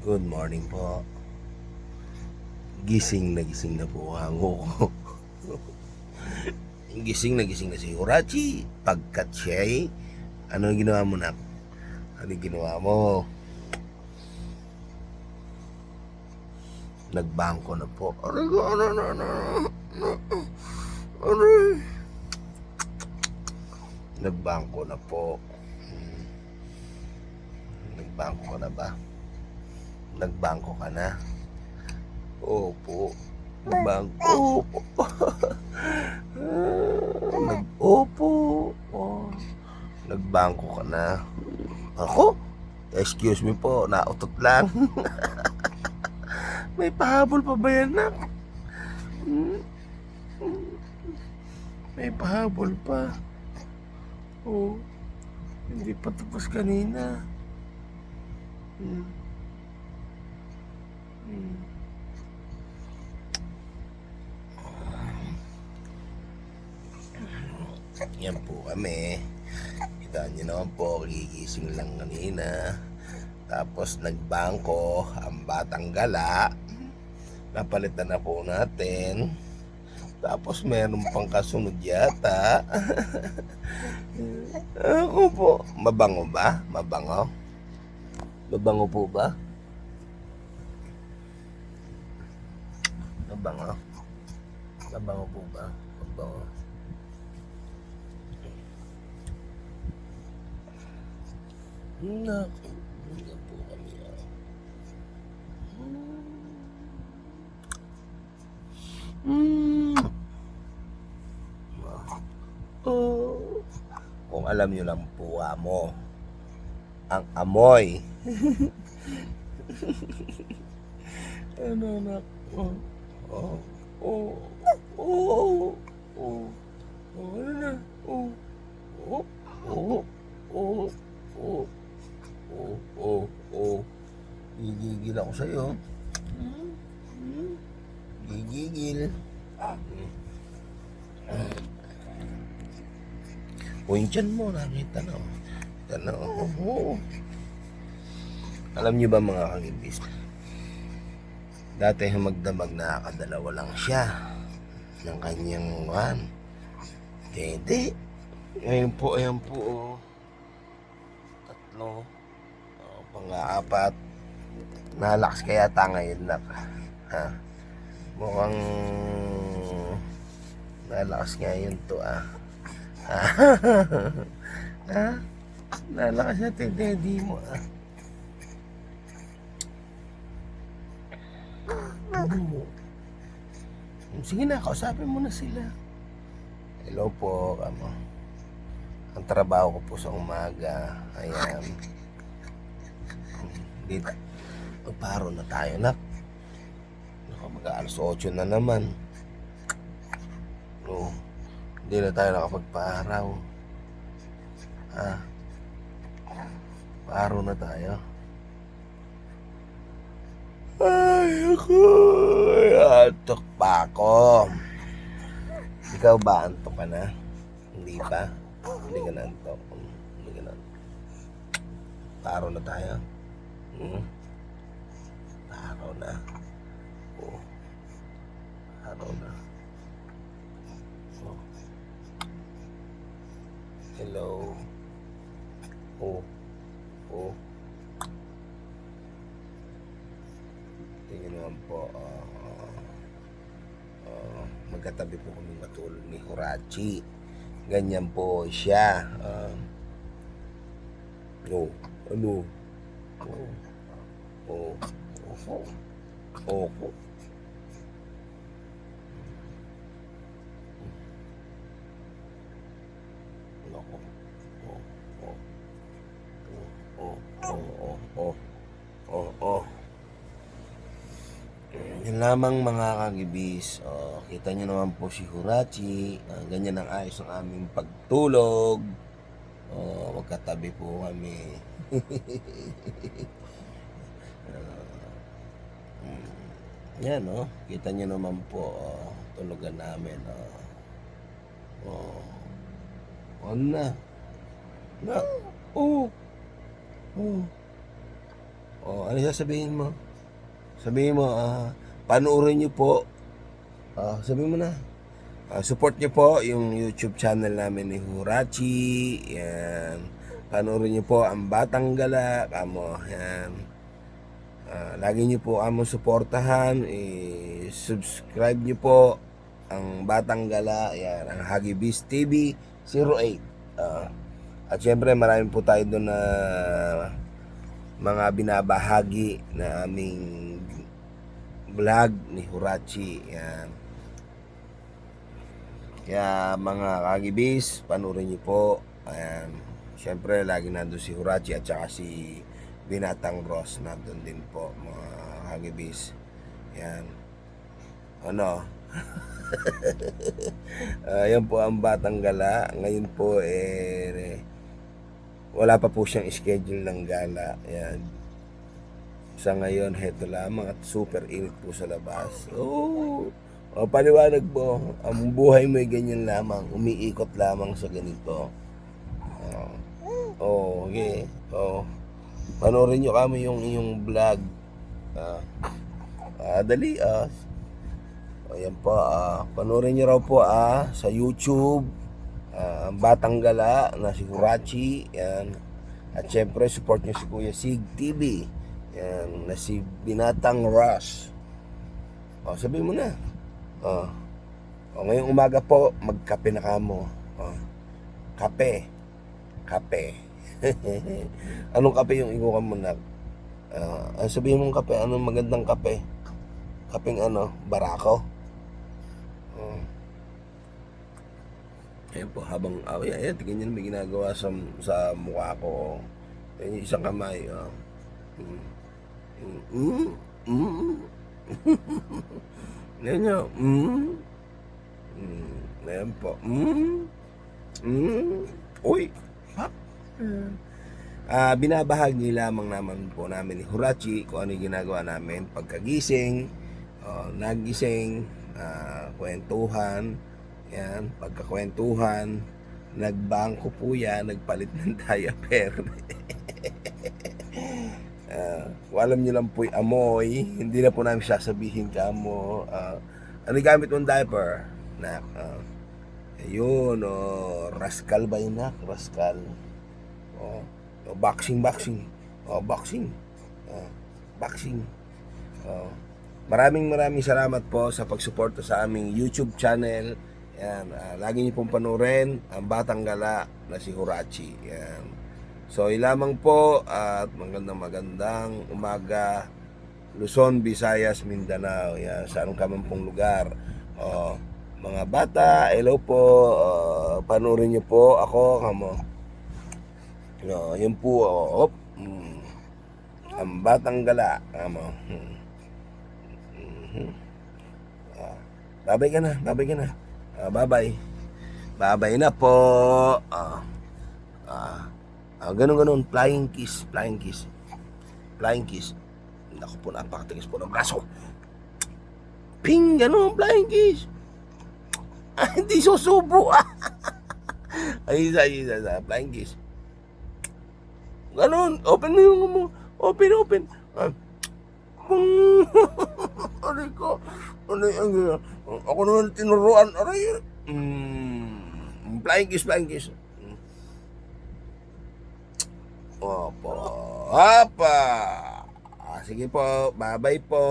Good morning po. Gising na po ang ko. Gising na si Horachi. Pagkat siya ano yung ginawa mo na? Ano yung ginawa mo? Nagbangko na po. Nagbangko na po. Nagbangko na ba? Nagbangko ka na? Opo. Nagbangko po. Opo. Oh. Nagbangko ka na. Ako? Excuse me po, nautot lang. May pahabol pa ba yan, nak? May pahabol pa. Oh. Hindi pa tapos kanina. Yan po kami. Kita nyo naman po, gigising lang kanina. Tapos nagbangko ang batang gala. Napalitan na po natin. Tapos meron pang kasunod yata. Ako po. Mabango ba? Mabango? Mabango po ba? Mabango? Mabango po ba? Mabango. Naku, hindi po kami Oh. Kung alam nyo lang po mo, ang amoy. Ano na? Oh, oh, oh, oh, oh, ano na? Oh, oh, oh, oh, oh, oh, oh, oh. Gigigil ako sa'yo. Gigigil. O yung tiyan mo, nakita na. Nakita na. Oh. Alam niyo ba mga kagibis? Dati magdamag nakakadalawa lang siya ng kanyang dede. Ngayon po, ayan po. Tatlo. Pang-apat. Nalakas kaya ngayon na. Ha? Mukhang nalakas ngayon to Ha? Nalakas na tededi mo Sige na, kausapin mo na sila. Hello po, ang trabaho ko po sa umaga. Ayan. Dito. Magparo na tayo, nak. Mag-aalas 8 na naman. Oh, hindi na tayo nakapagparaw. Paro na tayo. Ay, ako. Antok pa ako. Ikaw ba, antok ka na? Hindi pa? Hindi ka na antok. Hindi ka na. Paro na tayo. Paro na. Oh. Paro na. Oh. Hello. Oh. Oh. Tingnan naman po. Magkatabi po kami matulog ni Horachi. Ganyan po siya. Oh. Ano? Oh. Oh. Oh. Oh. Oh. Yan lamang mga kagibis. Kita nyo naman po si Horachi. Ganyan ang ayos ng aming pagtulog. Magkatabi po kami. Yan kita nyo naman po tulugan namin. Ano na? Oh. Oh, ano sasabihin mo? Sabihin mo, panoorin niyo po. Sabihin mo na. Support niyo po yung YouTube channel namin ni Hurachi. Yan. Panoorin niyo po ang Batang Gala. Kamo, yan. Lagi niyo po kamo suportahan. Subscribe niyo po ang Batang Gala. Yan, ang Hagibis TV 08. At syempre marami po tayo doon na mga binabahagi na aming vlog ni Hurachi. Yan. Kaya mga kagibis, panoorin niyo po. Ayan. Siyempre, lagi nandun si Hurachi at saka si Binatang Ross. Nandun din po, mga kagibis. Yan. Ano? Yan po ang Batang Gala. Ngayon po, wala pa po siyang schedule ng gala. Yan. Sa ngayon, heto lamang at super init po sa labas. Paliwanag po, ang buhay mo ay ganyan lamang. Umiikot lamang sa ganito. Okay. Panoorin nyo kami yung inyong vlog. Dali. Ayan po. Panoorin nyo raw po sa YouTube. Ang Batang Gala na si Hurachi. Yan. At syempre, support nyo si Kuya Sig TV. Yan. Na si Binatang Ross. Sabihin mo na. Ngayong umaga po, magkape na kamo. Kape. Anong kape yung ikuha mo na? Sabihin mong kape, anong magandang kape? Kapeng Barako? Ayan po, habang ayan, tingnan nyo may ginagawa sa mukha ko. Ayan yung isang kamay. Ayan nyo. Ayan po. Uy! Binabahagi lamang naman po namin ni Hurachi kung ano yung ginagawa namin pagkagising, nagising, kwentuhan. Yan, pagkakwentuhan, nagbangko po yan, nagpalit ng diaper. Kung alam nyo lang po yung amoy, hindi na po namin sasabihin ka mo. Ano gamit mong diaper? Ayun, Rascal ba yun, nak? Rascal. Boxing. Boxing. Maraming salamat po sa pagsuporta sa aming YouTube channel. Yan, lagi niyo pong panoorin ang Batang Gala na si Hurachi. Yan. So, ilamang po at magandang umaga Luzon, Visayas, Mindanao. Yan, saan ka man pong lugar. Mga bata, hello po. Panoorin niyo po ako, kamo. Yun po, ang Batang Gala, kamo. Babay ka na. Babay na po. Ganun. Flying kiss. Naku po, napakatigas po ng braso. Ping, ganun, flying kiss. Hindi susubo. Ay, isa. Flying kiss. Ganun, open mo yung mo. Open. Aray ko. Ako naman tinuruan. Aray. Flying kiss. Opo. Hapa. Sige po. Bye-bye po.